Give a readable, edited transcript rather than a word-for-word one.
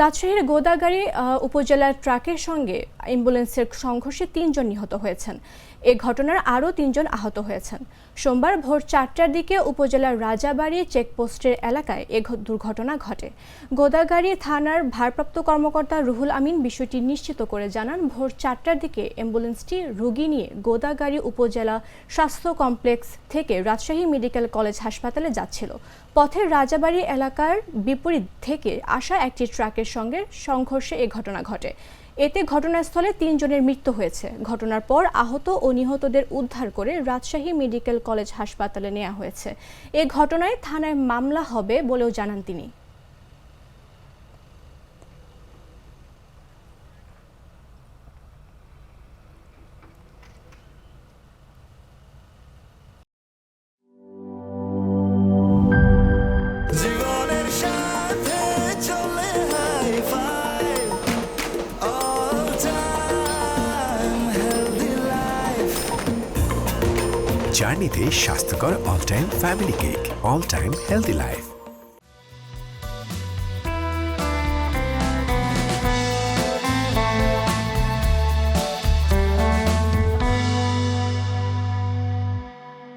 রাজশাহীর গোদাগাড়ী উপজেলার ট্রাকের সঙ্গে অ্যাম্বুলেন্সের সংঘর্ষে ৩ জন নিহত হয়েছেন। এ ঘটনার আরও ৩ জন আহত হয়েছেন। সোমবার ভোর ৪টার দিকে উপজেলার রাজাবাড়ী চেকপোস্টের এলাকায় এ দুর্ঘটনা ঘটে। গোদাগাড়ী থানার ভারপ্রাপ্ত কর্মকর্তা রুহুল আমিন বিষয়টি নিশ্চিত করে জানান, ভোর ৪টার দিকে অ্যাম্বুলেন্সটি রোগী নিয়ে গোদাগাড়ী উপজেলা স্বাস্থ্য কমপ্লেক্স থেকে রাজশাহী মেডিকেল কলেজ হাসপাতালে যাচ্ছিল। পথের রাজাবাড়ী এলাকার বিপরীত থেকে আসা একটি ট্রাকের সঙ্গে সংঘর্ষে এ ঘটনা ঘটে। এতে ঘটনাস্থলে ৩ জনের মৃত্যু হয়েছে। ঘটনার পর আহত ও নিহতদের উদ্ধার করে রাজশাহী মেডিকেল কলেজ হাসপাতালে নেওয়া হয়েছে। এ ঘটনায় থানায় মামলা হবে বলেও জানান তিনি। জার্নিতে স্বাস্থ্যকর all time family cake, all time healthy life.